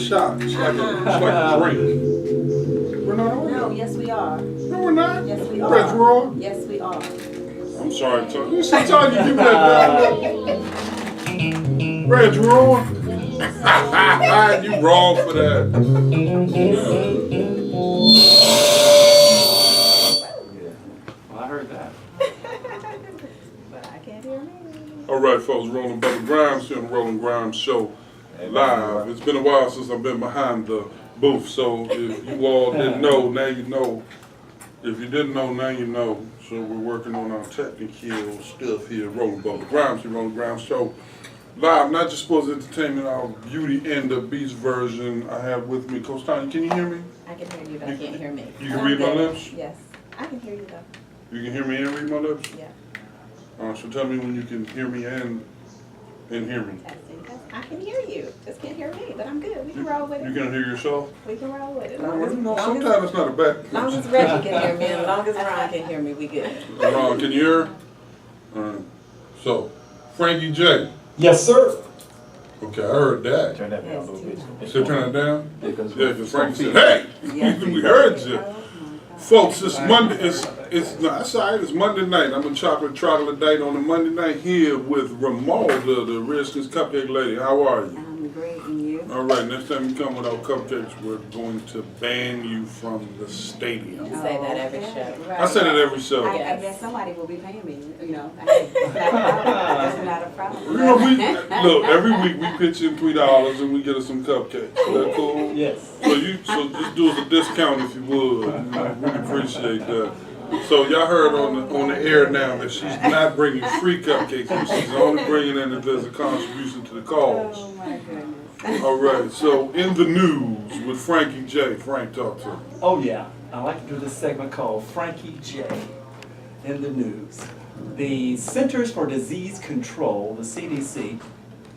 shot. It's like a drink. We're not on No, that. yes we are. No, we're not. Yes we Press are. roll. Yes we are. I'm sorry, Tony. Sometimes you give me that. Press roll. You wrong for that. Well, I heard that. But I can't hear me. All right, folks. Roland Brother Grimes here on the Roland Grimes Show live. It's been a while since I've been behind the booth, so if you all didn't know, now you know. If you didn't know, now you know. So we're working on our technical stuff here, Roland Brother Grimes here, Roland Grimes Show live. Not just sports entertainment, our beauty and the beast version. I have with me Coach Tanya. Can you hear me? I can hear you, but I can't hear me. You can read my lips? Yes. I can hear you though. You can hear me and read my lips? Yeah. So tell me when you can hear me and hear me. I can hear you. Just can't hear me, but I'm good. We can roll with it. You can hear yourself? We can roll with it. Sometimes it's not a bad As long as Reggie can hear me, and as long as Ron can hear me, we good. Ron, can you hear? So, Frankie J. Yes, sir. Okay, I heard that. Turn that down a little bit. So turn that down? Yeah, Because Frankie said, hey, we heard you. Folks, it's Monday, that's all right, it's Monday night. I'm a chocolate troglodyte on a Monday night here with Ramalda, the Redskins cupcake lady. How are you? I'm great, and you? All right, next time you come without cupcakes, we're going to ban you from the stadium. You say that every show. I say that every show. I guess somebody will be paying me, you know. That's not a problem. You know, look, every week we pitch in $3 and we get us some cupcakes. Is that cool? Yes. So just do us a discount if you would. You know, really appreciate that. So y'all heard on the air now that she's not bringing free cupcakes, but she's only bringing in if there's a contribution to the cause. Oh my goodness. All right. So in the news with Frankie J. Frank, talk to him. Oh yeah, I like to do this segment called Frankie J. in the news. The Centers for Disease Control, the CDC,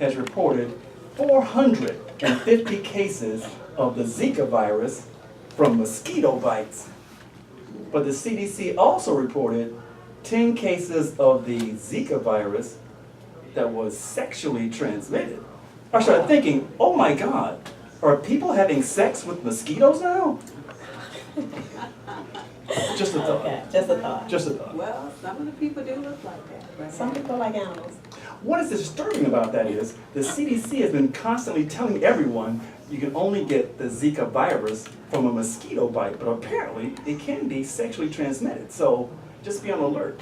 has reported 450 cases of the Zika virus from mosquito bites. But the CDC also reported 10 cases of the Zika virus that was sexually transmitted. I started thinking, oh my God, are people having sex with mosquitoes now? Just a thought. Okay, just a thought. Just a thought. Well, some of the people do look like that. Right? Some people like animals. What is disturbing about that is the CDC has been constantly telling everyone you can only get the Zika virus from a mosquito bite, but apparently it can be sexually transmitted. So just be on alert.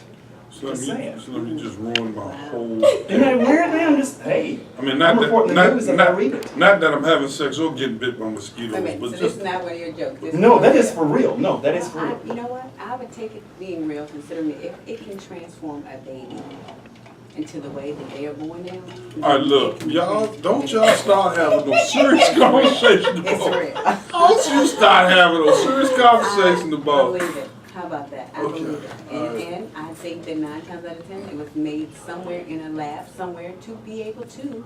So let me just ruin my whole. Isn't that weird, man? I'm just, hey. I mean, I'm reporting the news and I read it. Not that I'm having sex or getting bit by mosquitoes, Wait, but so just. this is not one of your jokes. This No, that real. is for real. No, that is for real. You know what? I would take it being real, considering if it can transform a baby into the way that they are born now. All right, look, y'all, don't y'all start having no serious conversation It's about. real. Don't you start having no serious conversation I about. believe it. How about that? I Okay. believe it. And I think that 9 times out of 10, it was made somewhere in a lab, somewhere to be able to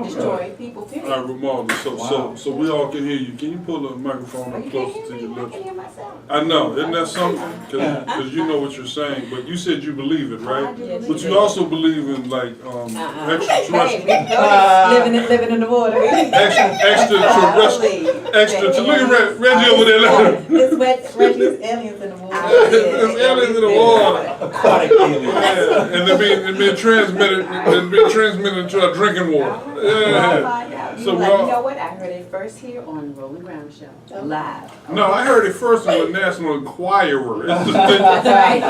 destroy people, period. All right, Ramalda, so we all can hear you. Can you pull the microphone Oh, up you closer can't to hear your me? I lips? can hear myself. I know, isn't that something? Because you know what you're saying, but you said you believe it, I right? do believe But it. you also believe in like Hey, extraterrestrial, we living in the water. extraterrestrial. Look at Reggie over there. It's Reggie's aliens in the water. There's aliens in the water. Aquatic aliens. Yeah, and they're being transmitted into our drinking water. Yeah. So you know what? I heard it first here on Roland Grimes Show, live. No, I heard it first on the National Enquirer. That's right.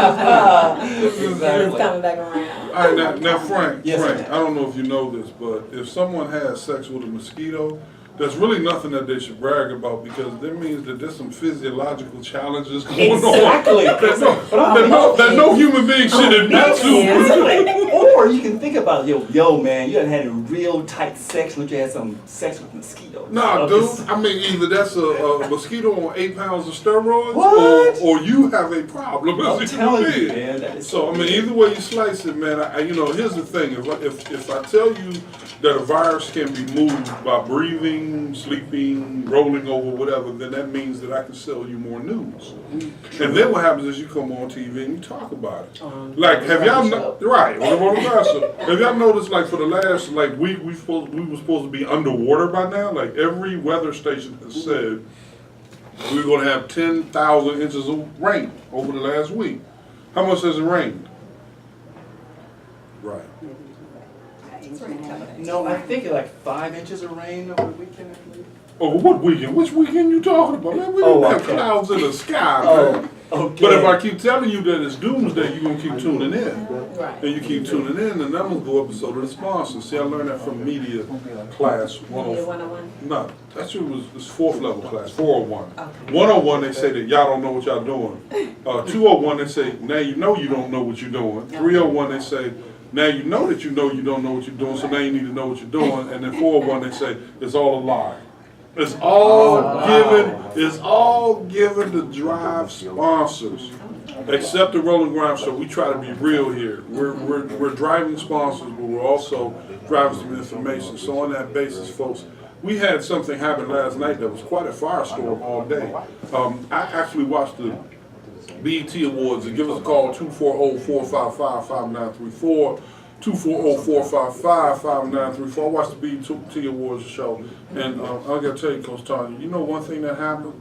Exactly. It's coming back around. All right, now Frank, Yes, Frank, sir. I don't know if you know this, but if someone has sex with a mosquito, there's really nothing that they should brag about because that means that there's some physiological challenges going Exactly. on that no human being should admit to. Or you can think about, yo, man, you done had a real tight sex when you had some sex with mosquitoes. Nah, dude. I mean, either that's a mosquito on 8 pounds of steroids, What? or you have a problem I'm as a telling human you, being. man. That is So I mean, either way you slice it, man. Here's the thing: if I tell you that a virus can be moved by breathing, sleeping, rolling over, whatever, then that means that I can sell you more news. And then what happens is you come on TV and you talk about it. Like, have y'all right? On the stressor. Have y'all noticed, like, for the last, like, week, we were supposed to be underwater by now? Like, every weather station has said we're gonna have 10,000 inches of rain over the last week. How much has it rained? Right. No, I think like 5 inches of rain over the weekend, I believe. Over what weekend? Which weekend you talking about, man? We didn't have clouds in the sky, man. Okay. But if I keep telling you that it's doomsday, you're gonna keep tuning in. Right. And you keep tuning in, the numbers go up, and so do the sponsors. See, I learned that from media class Media 101. 101? No, that's what it's 4th level class, 401. Okay. 101, they say that y'all don't know what y'all doing. 201, they say, now you know you don't know what you're doing. 301, they say, now you know that you don't know what you're doing, so now you need to know what you're doing. And then 401, they say, it's all a lie. It's all given to drive sponsors. Except the Roland Grimes Show, we try to be real here. We're driving sponsors, but we're also driving some information. So on that basis, folks, we had something happen last night that was quite a firestorm all day. I actually watched the BET Awards, and give us a call, 240-455-5934. 240-455-5934. I watched the BET Awards show, and I gotta tell you, Coach Tanya, you know one thing that happened?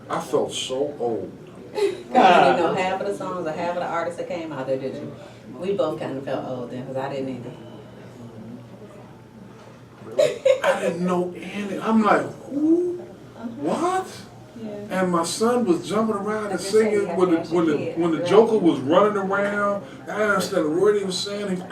I felt so old. You didn't know half of the songs or half of the artists that came out there, did you? We both kind of felt old then, because I didn't either. I didn't know any. I'm like, who? What? Yeah. And my son was jumping around and That's just singing saying, when you have to the ask your kid. Joker was running around. I didn't understand a word he was saying.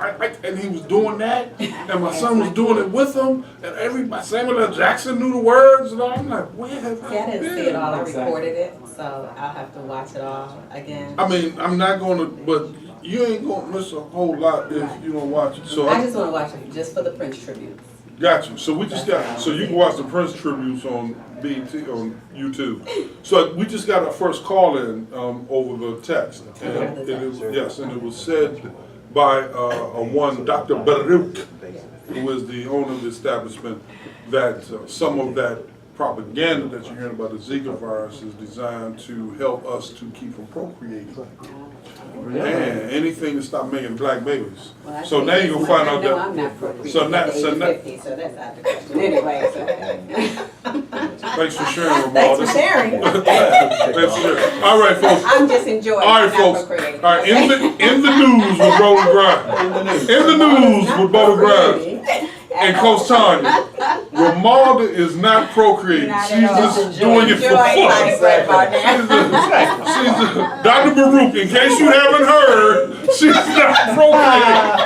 And he was doing that, and my son was doing it with him. And everybody, Samuel L. Jackson knew the words, and I'm like, where have See, I I didn't see it been? all. I Exactly. recorded it, so I'll have to watch it all again. I mean, I'm not gonna, but you ain't gonna miss a whole lot if you don't watch it. So I just want to watch it just for the Prince tributes. got you. So we just got. So you can watch the Prince tributes on BET on YouTube. So we just got our first call in over the text, and it was said by one Dr. Baruch, who is the owner of the establishment, that some of that propaganda that you're hearing about the Zika virus is designed to help us to keep from procreating. And anything to stop making black babies. Well, I So think now you're gonna find out no, that. I'm not procreating So now- at the age so of now- 50, so that's out of the question. Anyway, so. Thanks for sharing, Ramon. Thanks for sharing. Thanks for sharing. All right, folks. I'm just enjoying All right, not folks. procreating. All right, in the news with Roland Grimes. In the news with Roland Grimes. And Coach Tanya, Ramalda is not procreating. Not She's at all. just doing it for Enjoying fun. life right about now. Dr. Baruch, in case you haven't heard, she's not procreating.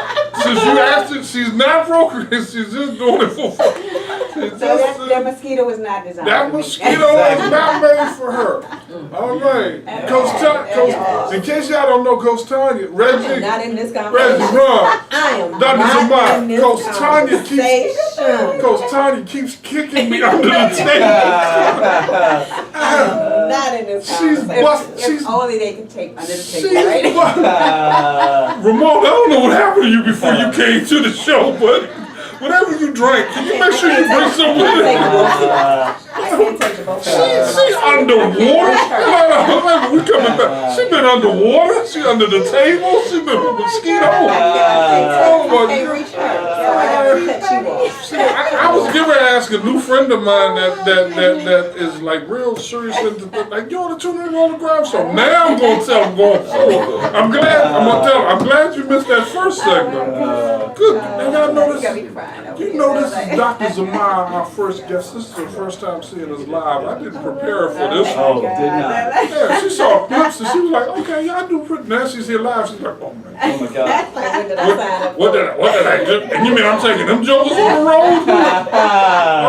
Since you asked her, she's not procreating. She's just doing it for fun. So that mosquito was not designed That for me. mosquito is not made for her. All right. Coach Tanya, in case y'all don't know Coach Tanya, I'm Reggie, not in this conversation. Reggie, Ron, I am Dr. not ZaMiya, in this Coach Tanya conversation. Coach Tanya keeps kicking me under the table. Not in this She's conversation. she's If only they could take under the she's table, right? Ramon, I don't know what happened to you before you came to the show, but whatever you drank, can you make sure you bring some with I it? can't take the both. She's underwater. We coming back. She been underwater. She under the table. She been with mosquito. I Oh my can't God. reach her, so I gotta cut you off. See, I was getting ready to ask a new friend of mine that is like real serious into like, yo, the tune in on the ground. So now I'm gonna tell him going forward. I'm gonna tell him. I'm glad you missed that first segment. Good. And I know You got me this. crying over You here. know this is Dr. ZaMiya, our first guest. This is her first time seeing us live. I didn't prepare her for this. Oh, did not. Yeah, she saw clips and she was like, okay, y'all do pretty. Now she's here live. She's like, oh man. Oh my God. Like, when did I sign up What for? did I do? And you mean I'm taking them jokers on the road?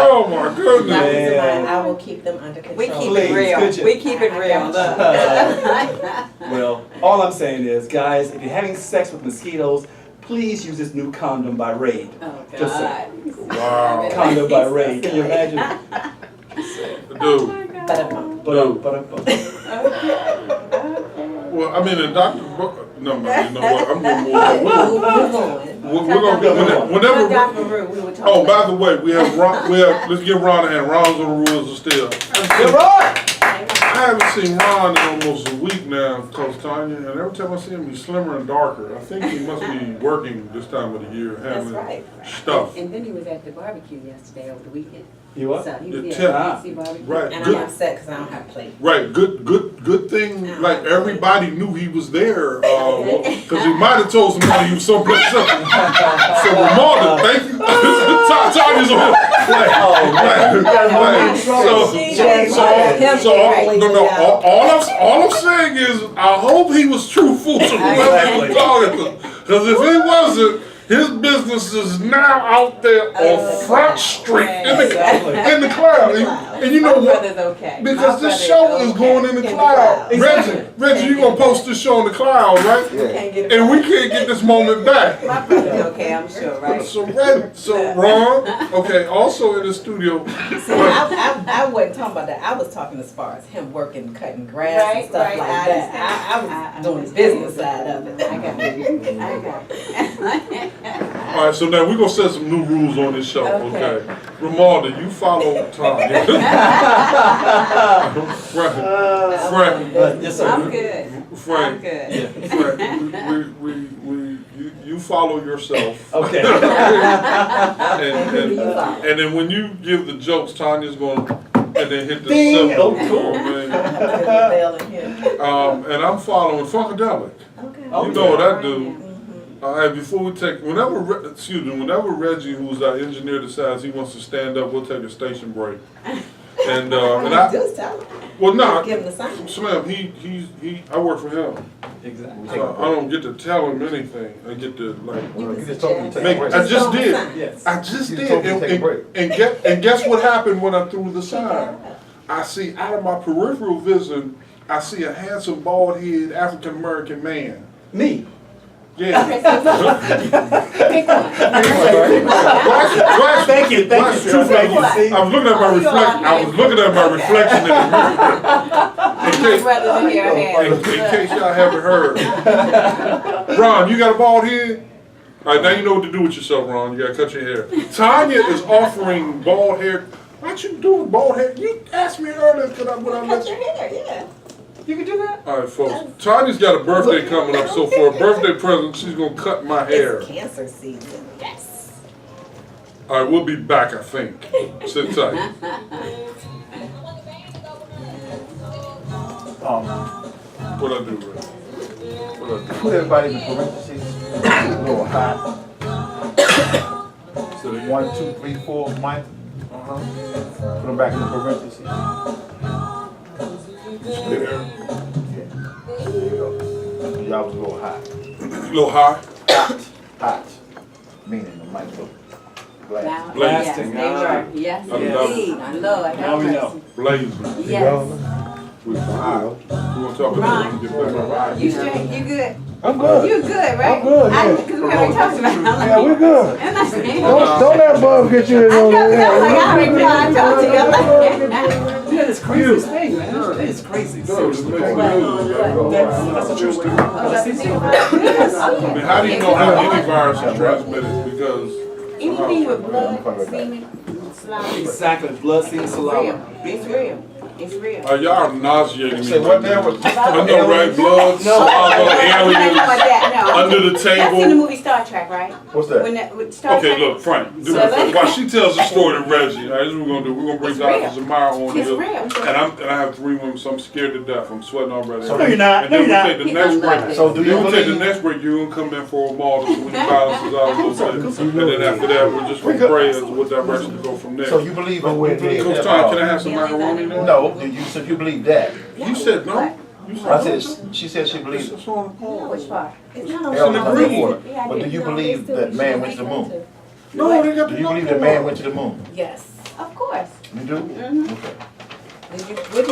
Oh my Dr. goodness. ZaMiya, I will keep them under control. We keep Please, it real. could you? We keep it real. Well, all I'm saying is, guys, if you're having sex with mosquitoes, please use this new condom by Raid. Oh, Just God. Wow. Condom by Raid. Can you imagine? Dude. Well, I mean, the doctor. No, man, you know what? I'm gonna move on. We're gonna get whenever. Dr. Rue, we were talking Oh, by about. the way, we have Ron. Let's give Ron a hand. Ron's on the rules of still. You're right. I haven't seen Ron in almost a week now, cause Tanya, and every time I see him, he's slimmer and darker. I think he must be working this time of the year, having stuff. And then he was at the barbecue yesterday over the weekend. You what? So he The was tip. at the barbecue. Right, And good. I'm upset because I don't have a plate. Right, good thing, like everybody knew he was there, cause he might have told somebody he was someplace else. So Ramona, thank you. Tanya's on, all I'm saying is, I hope he was truthful to whoever he was talking to, cause if he wasn't, his business is now out there on Front Street in the cloud. And you know My what? brother's okay. Because My this brother show is okay. going in the cloud. Reggie, you gonna post this show in the cloud, right? Can't get it And we back. can't get this moment back. My brother's okay, I'm sure, right? So Ron, okay, also in the studio. See, I wasn't talking about that. I was talking as far as him working, cutting grass and stuff Right, like I that. understand. I was doing the business side of it. I got it. All right, so now we're gonna set some new rules on this show, okay? Ramalda, you follow Tanya. Frank, Yes, sir. I'm good. Frank, I'm good. you follow yourself. Okay. and then when you give the jokes, Tanya's gonna and then hit the Ding. symbol. Oh, cool. Man. Bell in here. And I'm following Funkadelic. Okay. You know what I do. All right, before we take, whenever Reggie, who's our engineer, decides he wants to stand up, we'll take a station break. And I, Just tell him. well, no, Give him the sign. Slim, I work for him. Exactly. So I don't get to tell him anything. I get to You just told me to take a make. break. I just did. Yes. I just You did. told me to take a break. And guess what happened when I threw the sign? I see out of my peripheral vision, I see a handsome, bald-headed African American man. Me. Yeah. Pick one. Thank you. See, I was looking at my reflection in the mirror. My brother's in here. In case y'all haven't heard. Ron, you got a bald head? All right, now you know what to do with yourself, Ron. You gotta cut your hair. Tanya is offering bald hair. What you doing, bald hair? You asked me earlier when I Cut let your you. hair, yeah. You can do that? All right, folks. Tanya's got a birthday coming up, so for a birthday present, she's gonna cut my hair. It's cancer season. Yes. All right, we'll be back, I think. Sit tight. What I do, Ray? What I do? Put everybody in parentheses. A little hot. So they 1, 2, 3, 4, Mike. Put them back in the parentheses. there. Yeah. There you go. Y'all was a little hot. A little high. Hot. Meaning the mic was black. Now, Blasting. yes, they were. Yes, I love indeed. Lord, Now have we know. mercy. Blazing. Yes. We want to talk about Ron, it. Get back. you straight? You good? I'm good. You good, right? I'm good, yeah. Because we already talked about it. Yeah, we're good. And I said, Don't let Bub get you in on I that. already know, I talked to you. I'm like, You know, this craziest thing, man. It's crazy. Seriously. That's a true story. oh, that's the thing about it. Yes. I mean, how do you know how any virus is transmitted? Because Anything with blood, semen, saliva. Exactly. Blood, semen, It's saliva. real. It's real. It's real. y'all are nauseating me. Say what now? I know, right? Blood, saliva, aliens, under the Y'all seen the table. movie Star Trek, right? What's that? When that, with Star Okay, Trek? look, Frank. Do So me a favor. let's- While she tells the story to Reggie, all right, this is what we're gonna do. We're gonna bring It's Dr. real. Zamira on It's here. real. And I have 3 women, so I'm scared to death. I'm sweating already. So No, you're not. And No, then you're not. we take the He's next gonna love break. it. So do you We'll take the believe? next break. You're gonna come in for a model so we can balance this out a little bit. And then after that, we're just gonna pray as to what direction to go from there. So you believe in Coach Todd, can I have some macaroni there? No, so you believe that? You said no. You I said she said she believes. It's on the pole. Which part? It's not Hell, on it's the under green. water. But do you believe that man went to the moon? No, they got Do the you believe number that man one. went to the moon? Yes, of course. You do? Mm-hmm. Okay.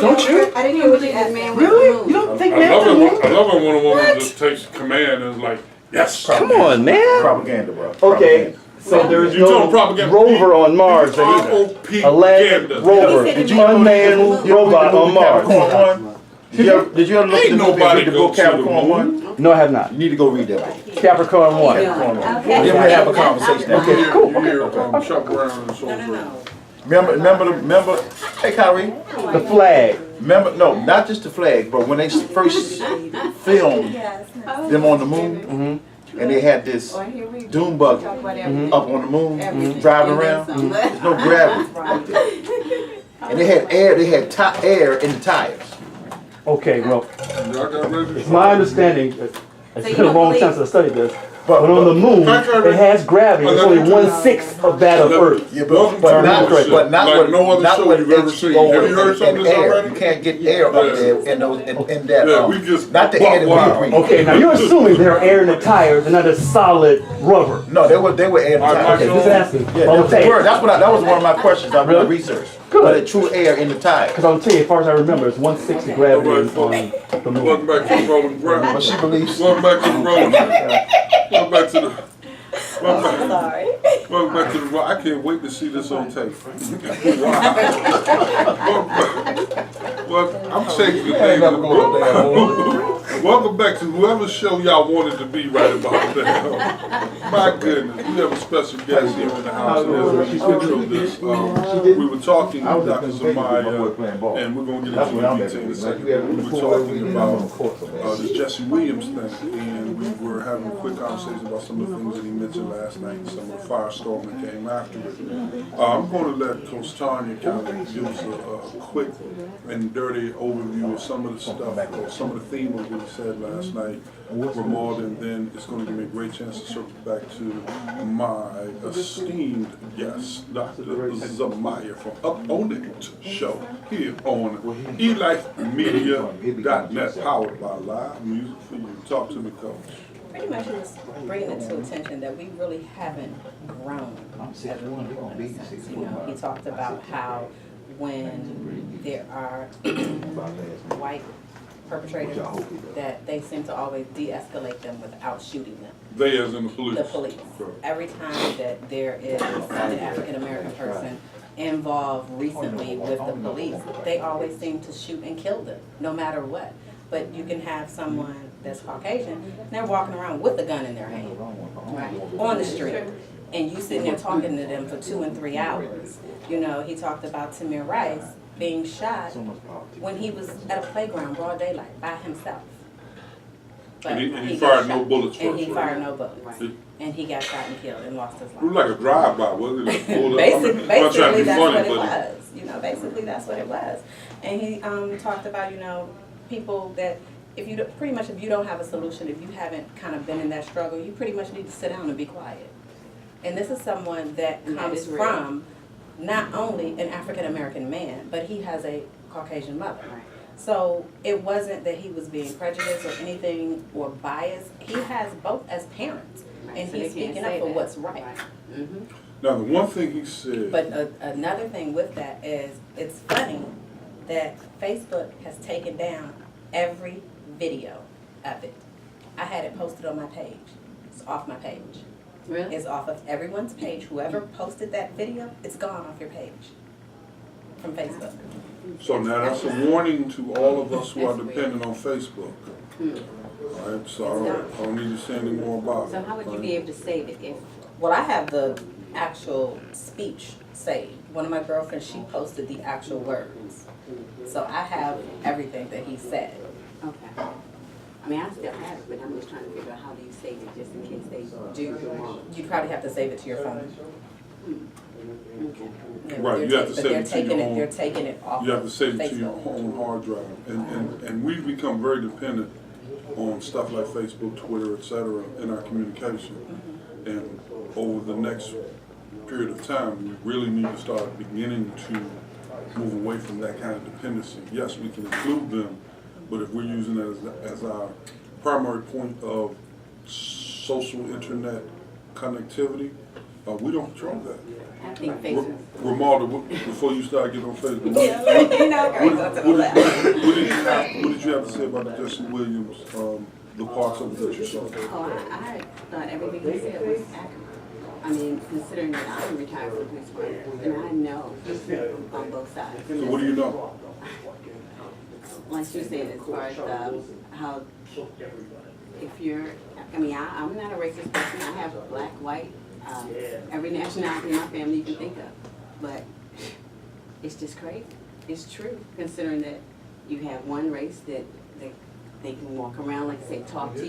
Don't you? I didn't hear what you asked, man. Really? You don't think I man love to it. the I love it when a woman just takes command and is like, yes. Come on, man. Propaganda, bro. Okay, so there's You told no propaganda. rover on Mars then either. R.O.P. A land Ganda. rover, He said unmanned robot on Mars. Did you ever look Ain't at the movie and nobody read the go book to the Capricorn moon. 1? No, I have not. You need to go read that book. Capricorn 1. Okay. Then we'll have a conversation. You Okay. hear, you hear Chuck Brown and so forth. Remember, hey Kyrie, The flag. Remember, no, not just the flag, but when they first filmed them on the moon, and they had this dune buggy Talk about up on the moon, everything. driving And then around. some. There's no gravity up there. And they had air in the tires. Okay, well, Y'all got ready? it's my understanding, it's So been you a don't long believe- time since I studied this, But- but on the moon, but- it has gravity, it's only 1/6 of that of Earth. Yeah, Welcome but to not, bullshit. but not Like what, no other not show what you've ever seen. H2O Have you heard and some of this air. already? You can't get air up there in those, in that, Yeah, we just not the air that wow. we breathe. Okay, now you're assuming there are air in the tires and not a solid rubber. No, they were air in the All right, tires. Okay, just asking. Yeah, I'm that's the saying, word. That was one of my questions I Really? researched. Good. But the true air in the tires. because I'll tell you, as far as I remember, it's 1/6 of gravity on the moon. Welcome back to the Roland But Grimes. she believes. Welcome back to the Roland. Welcome back to the. Welcome back, Sorry. welcome back to the. I can't wait to see this on tape. Well, I'm changing the name of the book. Welcome back to whoever show y'all wanted to be right about now. My goodness, we have a special guest here in the house. As we intro this, we were talking I with was Dr. just my boy ZaMiya, playing ball. and we're going to get That's into what I'm the at. detail in a Like, second. we had We were before talking we on the about court so bad. this Jesse Williams thing, and we were having a quick conversation about some of the things that he mentioned last night, and some of the firestorm that came after it. I'm going to let Coach Tanya kind of give us a quick and dirty overview of some of the stuff, or some of the themes of what he said last night, Roland, and then it's going to give me a great chance to circle back to my esteemed guest, Dr. ZaMiya from Up On It Show, here on elifemedia.net, powered by Live Music for You. Talk to me, Coach. Pretty much he was bringing it to attention that we really haven't grown as a people in a sense. You know, he talked about how when there are white perpetrators, that they seem to always de-escalate them without shooting them. They as in the police. The police. Every time that there is an African-American person involved recently with the police, they always seem to shoot and kill them, no matter what. But you can have someone that's Caucasian, and they're walking around with a gun in their hand, right, on the street, and you sitting there talking to them for 2 and 3 hours. You know, he talked about Tamir Rice being shot when he was at a playground, broad daylight, by himself. But And he got fired no shot. bullets And first, he right? fired no bullets. And he got shot and killed and lost his It was life. like a drive-by, wasn't it? Basically, that's what it but was. You know, basically that's what it was. And he talked about, you know, people that if you pretty much if you don't have a solution, if you haven't kind of been in that struggle, you pretty much need to sit down and be quiet. And this is someone that And that comes is real. from not only an African American man, but he has a Caucasian mother. Right. So it wasn't that he was being prejudiced or anything or biased. He has both as parents, Right, and so they he's can't speaking say up for that. what's right. Mm-hmm. Now, the one thing he said, But another thing with that is it's funny that Facebook has taken down every video of it. I had it posted on my page. It's off my page. Really? It's off of everyone's page. Whoever posted that video, it's gone off your page from Facebook. so now that's a warning to all of us who are dependent on Facebook. All right, so I don't need to say any more about it. So how would you be able to save it if, Well, I have the actual speech saved. One of my girlfriends, she posted the actual words. So I have everything that he said. okay. I mean, I still have it, but I'm just trying to figure out how do you save it just in case they do go wrong. You'd probably have to save it to your phone. Okay. Yeah, Right, they're you have to but save they're it to taking your it. own- They're taking it off. You have to of save it to your Facebook. own hard drive. And we've become very dependent on stuff like Facebook, Twitter, et cetera, in our communication. And over the next period of time, we really need to start beginning to move away from that kind of dependency. Yes, we can include them, but if we're using it as our primary point of social internet connectivity, we don't control that. I think Facebook. Romalda, before you start getting on Facebook, You know, girl, go to the left. what did you have to say about the Jesse Williams, the parts of it that you saw? Oh, I thought everything he said was accurate. I mean, considering that I'm retired from police work, and I know on both sides. So what do you know? Like you said, as far as how, if you're, I mean, I'm not a racist person. I have black, white, every nationality in my family you can think of. But it's just crazy. It's true, considering that You have one race that they can walk around, like I say, talk to you.